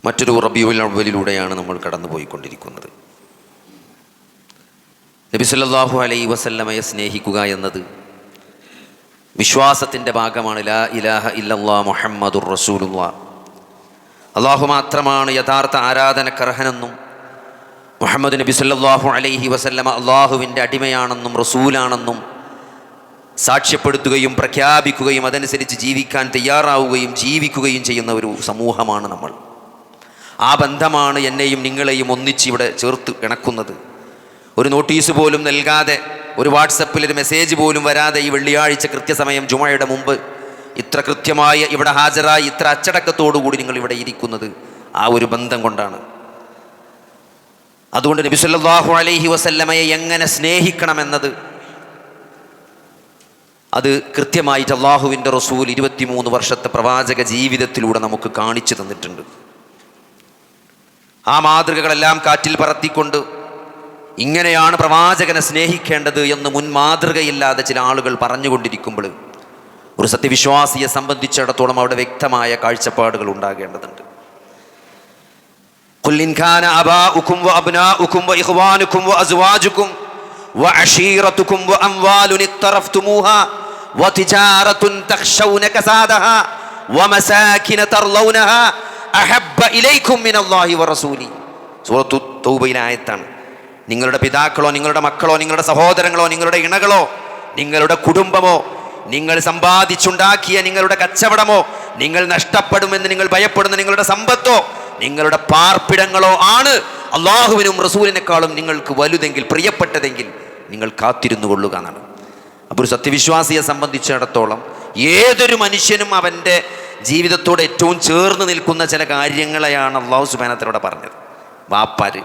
മറ്റൊരു റബീഉൽ അവ്വലിലൂടെയാണ് നമ്മൾ കടന്നുപോയിക്കൊണ്ടിരിക്കുന്നത്. നബി സല്ലല്ലാഹു അലൈഹി വസല്ലമയെ സ്നേഹിക്കുക എന്നത് വിശ്വാസത്തിൻ്റെ ഭാഗമാണ്. ലാ ഇലാഹ ഇല്ലല്ലാഹ് മുഹമ്മദുർ റസൂലുള്ളാഹ്. അള്ളാഹു മാത്രമാണ് യഥാർത്ഥ ആരാധനക്കർഹനെന്നും മുഹമ്മദ് നബി സല്ലല്ലാഹു അലൈഹി വസല്ലമ അള്ളാഹുവിൻ്റെ അടിമയാണെന്നും റസൂലാണെന്നും സാക്ഷ്യപ്പെടുത്തുകയും പ്രഖ്യാപിക്കുകയും അതനുസരിച്ച് ജീവിക്കാൻ തയ്യാറാവുകയും ജീവിക്കുകയും ചെയ്യുന്ന ഒരു സമൂഹമാണ് നമ്മൾ. ആ ബന്ധമാണ് എന്നെയും നിങ്ങളെയും ഒന്നിച്ചിവിടെ ചേർത്ത് ഇണക്കുന്നത്. ഒരു നോട്ടീസ് പോലും നൽകാതെ, ഒരു വാട്സപ്പിൽ ഒരു മെസ്സേജ് പോലും വരാതെ ഈ വെള്ളിയാഴ്ച കൃത്യസമയം ജുമയുടെ മുമ്പ് ഇത്ര കൃത്യമായി ഇവിടെ ഹാജരായി ഇത്ര അച്ചടക്കത്തോടുകൂടി നിങ്ങൾ ഇവിടെ ഇരിക്കുന്നത് ആ ഒരു ബന്ധം കൊണ്ടാണ്. അതുകൊണ്ട് നബി സല്ലല്ലാഹു അലൈഹി വസല്ലമയെ എങ്ങനെ സ്നേഹിക്കണമെന്നത് അത് കൃത്യമായിട്ട് അള്ളാഹുവിൻ്റെ റസൂൽ 23 വർഷത്തെ പ്രവാചക ജീവിതത്തിലൂടെ നമുക്ക് കാണിച്ചു തന്നിട്ടുണ്ട്. ആ മാതൃകകളെല്ലാം കാറ്റിൽ പറത്തിക്കൊണ്ട് ഇങ്ങനെയാണ് പ്രവാചകനെ സ്നേഹിക്കേണ്ടത് എന്ന് മുൻ മാതൃകയില്ലാതെ ചില ആളുകൾ പറഞ്ഞുകൊണ്ടിരിക്കുമ്പോൾ ഒരു സത്യവിശ്വാസിയെ സംബന്ധിച്ചിടത്തോളം അവിടെ വ്യക്തമായ കാഴ്ചപ്പാടുകൾ ഉണ്ടാകേണ്ടതുണ്ട്. ഖുൽ ഇൻ കാന അബാഉകും വഅബ്നാഉകും വഇഖ്വാനുകും വഅസ്വാജുകും വഅശീറതുകും വഅംവാലുൻ ഇഖ്തറഫ്തുമൂഹാ വതിജാറത്തുൻ തഖ്ശൗന കസാദഹാ വമസാകിന തർലൗനഹാ അഹബ്ബ ഇലൈക്കും മിനല്ലാഹി വറസൂലി. സൂറത്തു തൗബയിലെ ആയത്താണ്. നിങ്ങളുടെ പിതാക്കളോ, നിങ്ങളുടെ മക്കളോ, നിങ്ങളുടെ സഹോദരങ്ങളോ, നിങ്ങളുടെ ഇണകളോ, നിങ്ങളുടെ കുടുംബമോ, നിങ്ങൾ സമ്പാദിച്ചുണ്ടാക്കിയ നിങ്ങളുടെ കച്ചവടമോ, നിങ്ങൾ നഷ്ടപ്പെടുമെന്ന് നിങ്ങൾ ഭയപ്പെടുന്ന നിങ്ങളുടെ സമ്പത്തോ, നിങ്ങളുടെ പാർപ്പിടങ്ങളോ ആണ് അള്ളാഹുവിനും റസൂലിനേക്കാളും നിങ്ങൾക്ക് വലുതെങ്കിൽ, പ്രിയപ്പെട്ടതെങ്കിൽ നിങ്ങൾ കാത്തിരുന്നു കൊള്ളുക എന്നാണ്. അപ്പോൾ ഒരു സത്യവിശ്വാസിയെ സംബന്ധിച്ചിടത്തോളം ഏതൊരു മനുഷ്യനും അവൻ്റെ ജീവിതത്തോട് ഏറ്റവും ചേർന്ന് നിൽക്കുന്ന ചില കാര്യങ്ങളെയാണ് അള്ളാഹു സുബ്ഹാനഹു വ തആല പറഞ്ഞത്. വാപ്പാര്,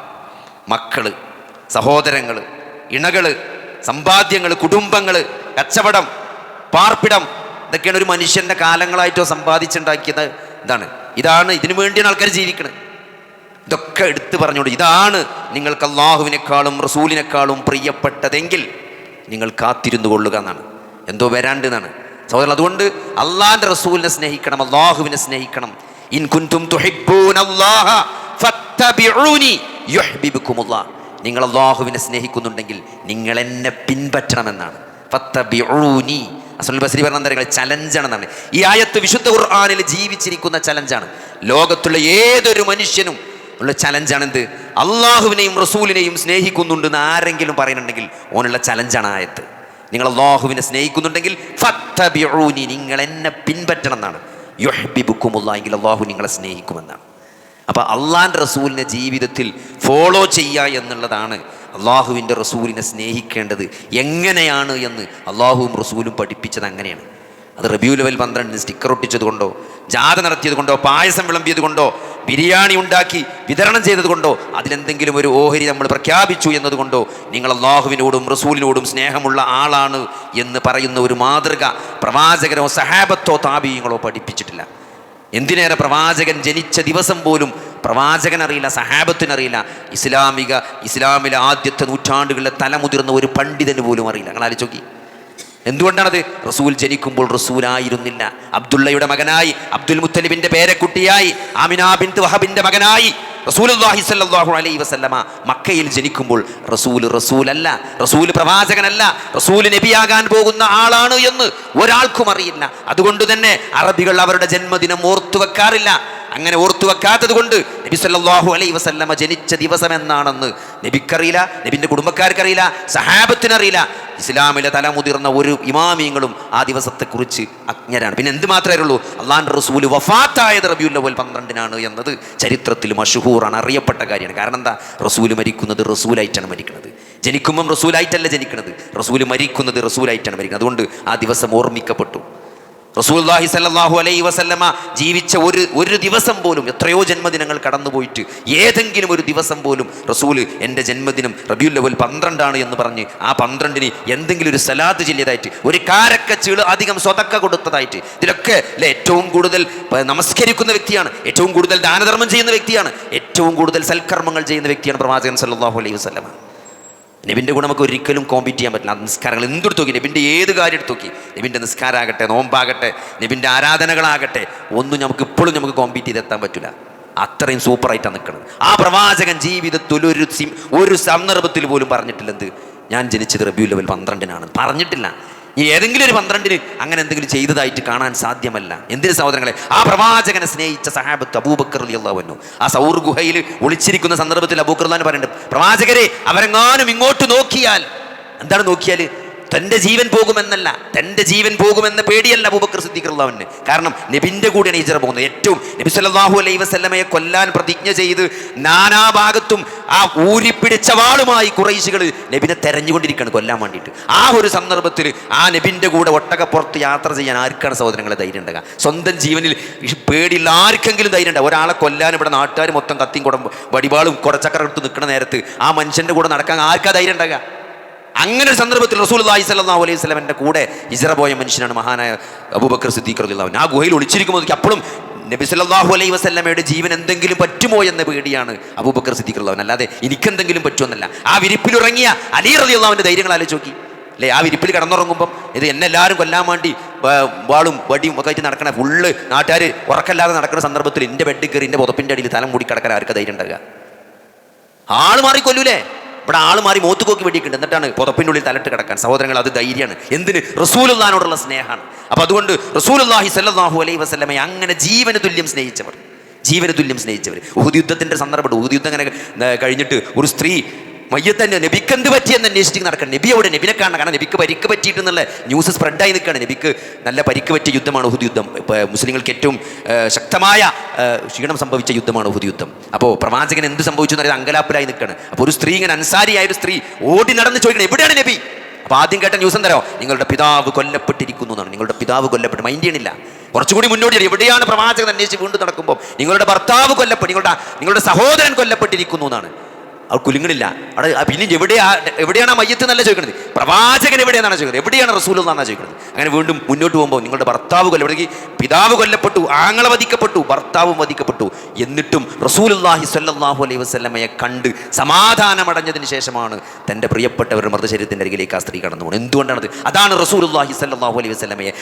മക്കള്, സഹോദരങ്ങൾ, ഇണകൾ, സമ്പാദ്യങ്ങൾ, കുടുംബങ്ങൾ, കച്ചവടം, പാർപ്പിടം, ഇതൊക്കെയാണ് ഒരു മനുഷ്യൻ്റെ കാലങ്ങളായിട്ടോ സമ്പാദിച്ചുണ്ടാക്കിയത്. ഇതാണ് ഇതിനു വേണ്ടിയാണ് ആൾക്കാർ ജീവിക്കുന്നത്. ഇതൊക്കെ എടുത്തു പറഞ്ഞുകൊണ്ട് ഇതാണ് നിങ്ങൾക്ക് അള്ളാഹുവിനേക്കാളും റസൂലിനേക്കാളും പ്രിയപ്പെട്ടതെങ്കിൽ നിങ്ങൾ കാത്തിരുന്നു കൊള്ളുക എന്നാണ്. എന്തോ വരാണ്ട് എന്നാണ് സഹോദരൻ. അതുകൊണ്ട് അള്ളാഹിൻ്റെ റസൂലിനെ സ്നേഹിക്കണം, അള്ളാഹുവിനെ സ്നേഹിക്കണം. ഇൻ കുൻതും തുഹിബ്ബൂനല്ലാഹ ഫത്തബിഊനി യുഹ്ബിബുകുമുല്ലാഹ്. നിങ്ങൾ അള്ളാഹുവിനെ സ്നേഹിക്കുന്നുണ്ടെങ്കിൽ നിങ്ങൾ എന്നെ പിൻപറ്റണമെന്നാണ്. ഫത്തബിഊനി. ഹസനുൽ ബസ്രി പറഞ്ഞ ചലഞ്ചാണെന്നാണ്. ഈ ആയത്ത് വിശുദ്ധ ഖുർആനിൽ ജീവിച്ചിരിക്കുന്ന ചലഞ്ചാണ്. ലോകത്തുള്ള ഏതൊരു മനുഷ്യനും ഉള്ള ചലഞ്ചാണ്. എന്ത്? അള്ളാഹുവിനെയും റസൂലിനെയും സ്നേഹിക്കുന്നുണ്ടെന്ന് ആരെങ്കിലും പറയുന്നുണ്ടെങ്കിൽ ഓനുള്ള ചലഞ്ചാണ് ആയത്ത്. നിങ്ങൾ അള്ളാഹുവിനെ സ്നേഹിക്കുന്നുണ്ടെങ്കിൽ ഫത്തബിഊനി, നിങ്ങൾ എന്നെ പിൻപറ്റണം എന്നാണ്. യുഹ്ബിബുകുമുല്ലാഹ്, എങ്കിൽ അള്ളാഹു നിങ്ങളെ സ്നേഹിക്കുമെന്നാണ്. അപ്പോൾ അള്ളാഹിൻ്റെ റസൂലിനെ ജീവിതത്തിൽ ഫോളോ ചെയ്യുക എന്നുള്ളതാണ് അള്ളാഹുവിൻ്റെ റസൂലിനെ സ്നേഹിക്കേണ്ടത് എങ്ങനെയാണ് എന്ന് അള്ളാഹുവും റസൂലും പഠിപ്പിച്ചത് അങ്ങനെയാണ്. അത് റബീഉൽ അവ്വൽ 12 സ്റ്റിക്കർ ഒട്ടിച്ചത് കൊണ്ടോ, ജാഥ നടത്തിയത് കൊണ്ടോ, പായസം വിളമ്പിയത് കൊണ്ടോ, ബിരിയാണി ഉണ്ടാക്കി വിതരണം ചെയ്തത് കൊണ്ടോ, അതിലെന്തെങ്കിലും ഒരു ഓഹരി നമ്മൾ പ്രഖ്യാപിച്ചു എന്നതുകൊണ്ടോ നിങ്ങൾ അള്ളാഹുവിനോടും റസൂലിനോടും സ്നേഹമുള്ള ആളാണ് എന്ന് പറയുന്ന ഒരു മാതൃക പ്രവാചകനോ സഹാബത്തോ താബീങ്ങളോ പഠിപ്പിച്ചിട്ടില്ല. എന്തിനേറെ പ്രവാചകൻ ജനിച്ച ദിവസം പോലും പ്രവാചകനറിയില്ല, സഹാബത്തിനറിയില്ല, ഇസ്ലാമിലെ ആദ്യത്തെ നൂറ്റാണ്ടുകളിലെ തലമുതിർന്ന ഒരു പണ്ഡിതന് പോലും അറിയില്ല. നിങ്ങൾ ആലോചിച്ച് നോക്കി. എന്തുകൊണ്ടാണത്? റസൂൽ ജനിക്കുമ്പോൾ റസൂലായിരുന്നില്ല. അബ്ദുള്ളയുടെ മകനായി, അബ്ദുൽ മുത്തലിബിന്റെ പേരക്കുട്ടിയായി, ആമിന ബിൻത് വഹബിന്റെ മകനായി റസൂലുള്ളാഹി സ്വല്ലല്ലാഹു അലൈഹി വസല്ലമ മക്കയിൽ ജനിക്കുമ്പോൾ റസൂലല്ല, റസൂൽ പ്രവാചകനല്ല, റസൂൽ നബിയാകാൻ പോകുന്ന ആളാണ് എന്ന് ഒരാൾക്കും അറിയില്ല. അതുകൊണ്ട് തന്നെ അറബികൾ അവരുടെ ജന്മദിനം ഓർത്തു വെക്കാറില്ല. അങ്ങനെ ഓർത്തു വെക്കാത്തത് കൊണ്ട് നബി സല്ലല്ലാഹു അലൈഹി വസല്ലമ ജനിച്ച ദിവസം എന്നാണെന്ന് നബിക്കറിയില്ല, നബിൻ്റെ കുടുംബക്കാർക്കറിയില്ല, സഹാബത്തിനറിയില്ല. ഇസ്ലാമിലെ തലമുതിർന്ന ഒരു ഇമാമിയങ്ങളും ആ ദിവസത്തെക്കുറിച്ച് അജ്ഞരാണ്. പിന്നെ എന്ത് മാത്രമേ ഉള്ളൂ, അള്ളാഹുവിൻ്റെ റസൂൽ വഫാത്തായത് റബീഉൽ അവ്വൽ 12 എന്നത് ചരിത്രത്തിൽ മഷ്ഹൂറാണ്, അറിയപ്പെട്ട കാര്യമാണ്. കാരണം എന്താ? റസൂൽ മരിക്കുന്നത് റസൂലായിട്ടാണ് മരിക്കുന്നത്. ജനിക്കുമ്പം റസൂലായിട്ടല്ല ജനിക്കുന്നത്, റസൂൽ മരിക്കുന്നത് റസൂലായിട്ടാണ് മരിക്കുന്നത്. അതുകൊണ്ട് ആ ദിവസം ഓർമ്മിക്കപ്പെട്ടു. റസൂലുള്ളാഹി സ്വല്ലല്ലാഹു അലൈഹി വസല്ലമ ജീവിച്ച ഒരു ദിവസം പോലും, എത്രയോ ജന്മദിനങ്ങൾ കടന്നുപോയിട്ട് ഏതെങ്കിലും ഒരു ദിവസം പോലും റസൂൽ എൻ്റെ ജന്മദിനം റബീഉൽ അവ്വൽ 12 എന്ന് പറഞ്ഞ് ആ 12 എന്തെങ്കിലും ഒരു സലാത്ത് ചൊല്ലിയതായിട്ട്, ഒരു കാരക്കച്ചീള് അധികം സ്വതക്ക കൊടുത്തതായിട്ട്, ഇതിലൊക്കെ ഏറ്റവും കൂടുതൽ നമസ്കരിക്കുന്ന വ്യക്തിയാണ്, ഏറ്റവും കൂടുതൽ ദാനധർമ്മം ചെയ്യുന്ന വ്യക്തിയാണ്, ഏറ്റവും കൂടുതൽ സൽക്കർമ്മങ്ങൾ ചെയ്യുന്ന വ്യക്തിയാണ് പ്രവാചകൻ സല്ലല്ലാഹു അലൈഹി വസല്ലമ. നബിൻ്റെ കൂടെ നമുക്ക് ഒരിക്കലും കോമ്പീറ്റ് ചെയ്യാൻ പറ്റില്ല. നിസ്കാരങ്ങൾ എന്തെടുത്ത് നോക്കി, നബിൻ്റെ ഏത് കാര്യം എടുത്ത് നോക്കി, നബിൻ്റെ നിസ്കാരമാകട്ടെ, നോമ്പാകട്ടെ, നബിൻ്റെ ആരാധനകളാകട്ടെ, ഒന്നും നമുക്ക് ഇപ്പോഴും നമുക്ക് കോമ്പീറ്റ് ചെയ്തെത്താൻ പറ്റില്ല. അത്രയും സൂപ്പറായിട്ടാണ് നിൽക്കുന്നത്. ആ പ്രവാചകൻ ജീവിതത്തിൽ ഒരു സന്ദർഭത്തിൽ പോലും പറഞ്ഞിട്ടില്ല എന്ത് ഞാൻ ജനിച്ചത് റബീഉൽ അവ്വൽ 12-നാണ്, പറഞ്ഞിട്ടില്ല. ഈ ഏതെങ്കിലും ഒരു 12-ന് അങ്ങനെ എന്തെങ്കിലും ചെയ്തതായിട്ട് കാണാൻ സാധ്യമല്ല. എന്തിന് സഹോദരങ്ങളെ, ആ പ്രവാചകനെ സ്നേഹിച്ച സഹാബത്ത് അബൂബക്കർ റളിയല്ലാഹു അൻഹു ആ സൗർ ഗുഹയിൽ ഒളിച്ചിരിക്കുന്ന സന്ദർഭത്തിൽ അബൂബക്കർ റളിയല്ലാഹു അൻഹു പറയുന്നുണ്ട്, പ്രവാചകരെ അവരെങ്ങാനും ഇങ്ങോട്ട് നോക്കിയാൽ, എന്താണ് നോക്കിയാൽ, തൻ്റെ ജീവൻ പോകുമെന്നല്ല, തൻ്റെ ജീവൻ പോകുമെന്ന പേടിയല്ല അബൂബക്കർ സിദ്ദീഖ് റളിയല്ലാഹു അൻഹു. കാരണം നബിൻ്റെ കൂടെയാണ് ഹിജ്റ പോകുന്നത്. ഏറ്റവും നബി സല്ലല്ലാഹു അലൈഹി വസല്ലമയെ കൊല്ലാൻ പ്രതിജ്ഞ ചെയ്ത് നാനാഭാഗത്തും ആ ഊരിപ്പിടിച്ച വാളുമായി ഖുറൈശികൾ നബിനെ തെരഞ്ഞുകൊണ്ടിരിക്കുകയാണ് കൊല്ലാൻ വേണ്ടിയിട്ട്. ആ ഒരു സന്ദർഭത്തിൽ ആ നബിൻ്റെ കൂടെ ഒട്ടകപ്പുറത്ത് യാത്ര ചെയ്യാൻ ആർക്കാണ് സഹോദരങ്ങളെ ധൈര്യം ഉണ്ടാകുക? സ്വന്തം ജീവനിൽ പേടിയുള്ള ആർക്കെങ്കിലും ധൈര്യം ഉണ്ടാകും? ഒരാളെ കൊല്ലാൻ ഇവിടെ നാട്ടുകാർ മൊത്തം കത്തിയും കുടം വടിവാളും കുടച്ചക്കര എടുത്ത് നിൽക്കുന്ന നേരത്ത് ആ മനുഷ്യൻ്റെ കൂടെ നടക്കാൻ ആർക്കാ ധൈര്യം ഉണ്ടാകുക? അങ്ങനെ ഒരു സന്ദർഭത്തിൽ റസൂലുള്ളാഹി സ്വല്ലല്ലാഹു അലൈഹി വസല്ലമയുടെ കൂടെ ഹിജ്റ പോയ മനുഷ്യനാണ് മഹാനായ അബൂബക്കർ സിദ്ദീഖ് റളിയല്ലാഹു അൻഹു. ആ ഗുഹയിൽ ഒളിച്ചിരിക്കുമ്പോൾ അപ്പോഴും നബി സല്ലല്ലാഹു അലൈഹി വസല്ലമയുടെ ജീവൻ എന്തെങ്കിലും പറ്റുമോ എന്ന പേടിയാണ് അബൂബക്കർ സിദ്ദീഖ് റളിയല്ലാഹു അൻഹു, അല്ലാതെ എനിക്കെന്തെങ്കിലും പറ്റുമെന്നല്ല. ആ വിരിപ്പിലുറങ്ങിയ അലി റളിയല്ലാഹു അൻഹുവിന്റെ ധൈര്യങ്ങൾ ആലോചിച്ച് നോക്കി അല്ലേ? ആ വിരിപ്പിൽ കിടന്നുറങ്ങുമ്പം ഇത് എന്നെ എല്ലാവരും കൊല്ലാൻ വേണ്ടി വാളും വടിയും ഒക്കെ ആയിട്ട് നടക്കണ ഫുള്ള് നാട്ടുകാർ ഉറക്കല്ലാതെ നടക്കുന്ന സന്ദർഭത്തിൽ എൻ്റെ ബെഡിൽ കയറി എൻ്റെ പുതപ്പിൻ്റെ അടിയിൽ തലം മൂടി കിടക്കാൻ ആർക്ക് ധൈര്യം ഉണ്ടാകുക? ആള് മാറി കൊല്ലൂലേ? ഇവിടെ ആൾ മാറി മോത്തുകോക്കി വെടിയിട്ടുണ്ട്, എന്നിട്ടാണ് പുതപ്പിൻ്റെ ഉള്ളിൽ തലട്ട് കിടക്കാൻ. സഹോദരങ്ങൾ, അത് ധൈര്യമാണ്. എന്തിന്? റസൂലുള്ളാഹിനോടുള്ള സ്നേഹമാണ്. അപ്പോൾ അതുകൊണ്ട് റസൂലുള്ളാഹി സ്വല്ലല്ലാഹു അലൈഹി വസല്ലമയെ അങ്ങനെ ജീവന് തുല്യം സ്നേഹിച്ചവർ, ജീവന് തുല്യം സ്നേഹിച്ചവർ. ഉഹുദ് യുദ്ധത്തിൻ്റെ സന്ദർഭം, ഉഹുദ് യുദ്ധം അങ്ങനെ കഴിഞ്ഞിട്ട് ഒരു സ്ത്രീ മയ്യത്തന്നെ നബിക്ക് എന്ത് പറ്റിയെന്ന് അന്വേഷിച്ച് നടക്കണം. നബി അവിടെ നബിനെ കാണണം, കാരണം നബിക്ക് പരിക്ക് പറ്റിയിട്ടെന്നുള്ള ന്യൂസ് സ്പ്രെഡായി നിൽക്കുകയാണ്. നബിക്ക് നല്ല പരിക്ക് പറ്റിയ യുദ്ധമാണ് ഉഹുദ് യുദ്ധം. മുസ്ലിങ്ങൾക്ക് ഏറ്റവും ശക്തമായ ക്ഷീണം സംഭവിച്ച യുദ്ധമാണ് ഉഹുദ് യുദ്ധം. അപ്പോൾ പ്രവാചകൻ എന്ത് സംഭവിച്ചു എന്നറിയാൻ അങ്കലാപ്പിലായി നിൽക്കുകയാണ്. അപ്പോൾ ഒരു സ്ത്രീ, ഇങ്ങനെ അൻസാരിയായ ഒരു സ്ത്രീ ഓടി നടന്ന് ചോദിക്കണം, എവിടെയാണ് നബി? അപ്പോൾ ആദ്യം കേട്ട ന്യൂസ് എന്തോ, നിങ്ങളുടെ പിതാവ് കൊല്ലപ്പെട്ടിരിക്കുന്നു എന്നാണ്. നിങ്ങളുടെ പിതാവ് കൊല്ലപ്പെട്ട് മൈൻഡ് ചെയ്യണില്ല. കുറച്ചുകൂടി മുന്നോട്ട് എവിടെയാണ് പ്രവാചകൻ അന്വേഷിച്ച് വീണ്ടും നടക്കുമ്പോൾ നിങ്ങളുടെ ഭർത്താവ് കൊല്ലപ്പെട്ട്, നിങ്ങളുടെ സഹോദരൻ കൊല്ലപ്പെട്ടിരിക്കുന്നു എന്നാണ്. അവർ കുലുങ്ങണില്ല അവിടെ. പിന്നെ എവിടെയാണ് ആ മയ്യത്ത് എന്നല്ല ചോദിക്കുന്നത്, പ്രവാചകൻ എവിടെയാണെന്നാണ് ചോദിക്കുന്നത്, എവിടെയാണ് റസൂലുള്ളാഹി എന്നാണ് ചോദിക്കുന്നത്. അങ്ങനെ വീണ്ടും മുന്നോട്ട് പോകുമ്പോൾ നിങ്ങളുടെ ഭർത്താവ് കൊല്ലപ്പെടുകയും, പിതാവ് കൊല്ലപ്പെട്ടു, ആങ്ങള വധിക്കപ്പെട്ടു, ഭർത്താവും വധിക്കപ്പെട്ടു, എന്നിട്ടും റസൂലുള്ളാഹി സ്വല്ലല്ലാഹു അലൈഹി വസല്ലമയെ കണ്ട് സമാധാനമടഞ്ഞതിന് ശേഷമാണ് തൻ്റെ പ്രിയപ്പെട്ടവരുടെ മൃതശരീരത്തിൻ്റെ അരികിലേക്ക് ആ സ്ത്രീ കടന്നു പോകുന്നത്. എന്തുകൊണ്ടാണത്? അതാണ് റസൂലുള്ളാഹി സ്വല്ലല്ലാഹു അലൈഹി വസല്ലമയെ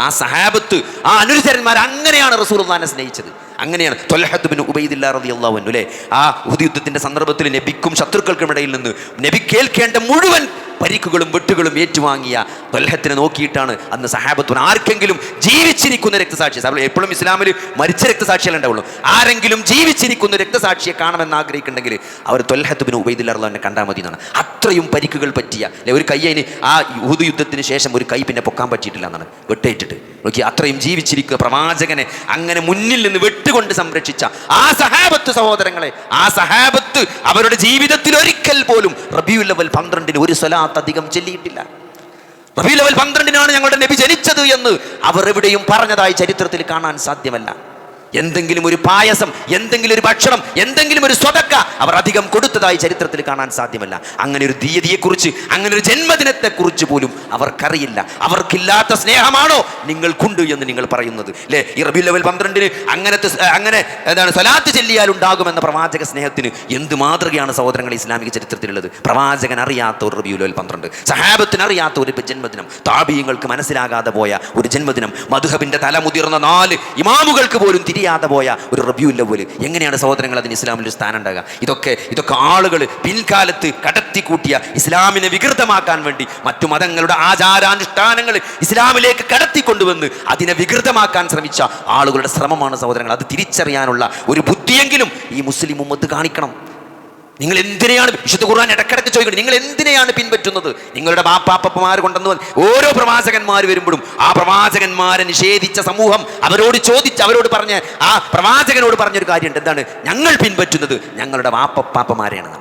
ആ സഹാബത്ത്, ആ അനുചരന്മാർ അങ്ങനെയാണ് റസൂലുള്ളാഹിനെ സ്നേഹിച്ചത്. അങ്ങനെയാണ് ത്വൽഹത്ത് ബിൻ ഉബൈദില്ലാഹ് റളിയല്ലാഹു അൻഹു അല്ലേ, ആ ഉഹുദ് യുദ്ധത്തിൻ്റെ സന്ദർഭത്തിൽ നബിക്കും ശത്രുക്കൾക്കും ഇടയിൽ നിന്ന് നബി കേൾക്കേണ്ട മുഴുവൻ പരിക്കുകളും വെട്ടുകളും ഏറ്റുവാങ്ങിയ ത്വൽഹത്തിനെ നോക്കിയിട്ടാണ് അന്ന് സഹാബത്ത് ആർക്കെങ്കിലും ജീവിച്ചിരിക്കുന്ന രക്തസാക്ഷി, എപ്പോഴും ഇസ്ലാമിൽ മരിച്ച രക്തസാക്ഷികളെ ഉണ്ടാവുള്ളൂ, ആരെങ്കിലും ജീവിച്ചിരിക്കുന്ന രക്തസാക്ഷിയെ കാണുമെന്ന് ആഗ്രഹിക്കുന്നുണ്ടെങ്കിൽ അവർ ത്വൽഹത്ത് ബിൻ ഉബൈദില്ലാഹ് റളിയല്ലാഹു അൻഹു കണ്ടാൽ മതി എന്നാണ്. അത്രയും പരിക്കുകൾ പറ്റിയ ഒരു കൈ, അതിന് ആ ഉഹുദ് യുദ്ധത്തിന് ശേഷം ഒരു കൈ പിന്നെ പൊക്കാൻ പറ്റിയിട്ടില്ല എന്നാണ്, വെട്ടേറ്റിട്ട് നോക്കി. അത്രയും ജീവിച്ചിരിക്കുക പ്രവാചകനെ അങ്ങനെ മുന്നിൽ നിന്ന് വെട്ടുകൊണ്ട് സംരക്ഷിച്ച ആ സഹാബത്ത് സഹോദരങ്ങളെ, ആ സഹാബത്ത് അവരുടെ ജീവിതത്തിൽ ഒരിക്കൽ പോലും റബീഉൽ അവ്വൽ 12-ന് ഒരു സ്വലാത്ത് അധികം ചൊല്ലിയിട്ടില്ല. റബീഉൽ അവ്വൽ 12-നാണ് ഞങ്ങളുടെ നബി ജനിച്ചത് എന്ന് അവർ എവിടെയും പറഞ്ഞതായി ചരിത്രത്തിൽ കാണാൻ സാധ്യമല്ല. എന്തെങ്കിലും ഒരു പായസം, എന്തെങ്കിലും ഒരു ഭക്ഷണം, എന്തെങ്കിലും ഒരു സ്വതക്ക അവർ അധികം കൊടുത്തതായി ചരിത്രത്തിൽ കാണാൻ സാധ്യമല്ല. അങ്ങനെ ഒരു തീയതിയെക്കുറിച്ച്, അങ്ങനെ ഒരു ജന്മദിനത്തെക്കുറിച്ച് പോലും അവർക്കറിയില്ല. അവർക്കില്ലാത്ത സ്നേഹമാണോ നിങ്ങൾക്കുണ്ട് എന്ന് നിങ്ങൾ പറയുന്നത് അല്ലേ? ഈ റബീഉൽ അവ്വൽ 12-ന് അങ്ങനെ എന്താണ് സ്വലാത്ത് ചൊല്ലിയാൽ ഉണ്ടാകുമെന്ന പ്രവാചക സ്നേഹത്തിന് എന്ത് മാതൃകയാണ് സഹോദരങ്ങൾ ഇസ്ലാമിക ചരിത്രത്തിലുള്ളത്? പ്രവാചകൻ അറിയാത്ത ഒരു റബീഉൽ അവ്വൽ 12, സഹാബത്തിന് അറിയാത്ത ഒരു ജന്മദിനം, താബിഈങ്ങൾക്ക് മനസ്സിലാകാതെ പോയ ഒരു ജന്മദിനം, മദ്ഹബിന്റെ തലമുതിർന്ന 4 ഇമാമുകൾക്ക് പോലും തിരിയാതെ പോയ ഒരു റബീഉൽ അവ്വൽ, എങ്ങനെയാണ് സഹോദരങ്ങൾ അതിന് ഇസ്ലാമിൽ ഒരു സ്ഥാനം ഉണ്ടാകുക? ഇതൊക്കെ ആളുകൾ പിൻകാലത്ത് കടത്തിക്കൂട്ടിയ, ഇസ്ലാമിനെ വികൃതമാക്കാൻ വേണ്ടി മറ്റു മതങ്ങളുടെ ആചാരാനുഷ്ഠാനങ്ങൾ ഇസ്ലാമിലേക്ക് കടത്തിക്കൊണ്ടുവന്ന് അതിനെ വികൃതമാക്കാൻ ശ്രമിച്ച ആളുകളുടെ ശ്രമമാണ് സഹോദരങ്ങൾ. അത് തിരിച്ചറിയാനുള്ള ഒരു ബുദ്ധിയെങ്കിലും ഈ മുസ്ലിം ഉമ്മത്ത് കാണിക്കണം. നിങ്ങൾ എന്തിനെയാണ്, വിശുദ്ധ ഖുർആൻ ഇടക്കിടക്ക് ചോദിക്കുന്നത്, നിങ്ങൾ എന്തിനെയാണ് പിൻപറ്റുന്നത്? നിങ്ങളുടെ ബാപ്പാപ്പന്മാർ കൊണ്ടുവന്ന് ഓരോ പ്രവാചകന്മാർ വരുമ്പോഴും ആ പ്രവാചകന്മാരെ നിഷേധിച്ച സമൂഹം അവരോട് പറഞ്ഞ ആ പ്രവാചകനോട് പറഞ്ഞൊരു കാര്യമുണ്ട്, എന്താണ്? ഞങ്ങൾ പിൻപറ്റുന്നത് ഞങ്ങളുടെ ബാപ്പപ്പാപ്പമാരെയാണ്.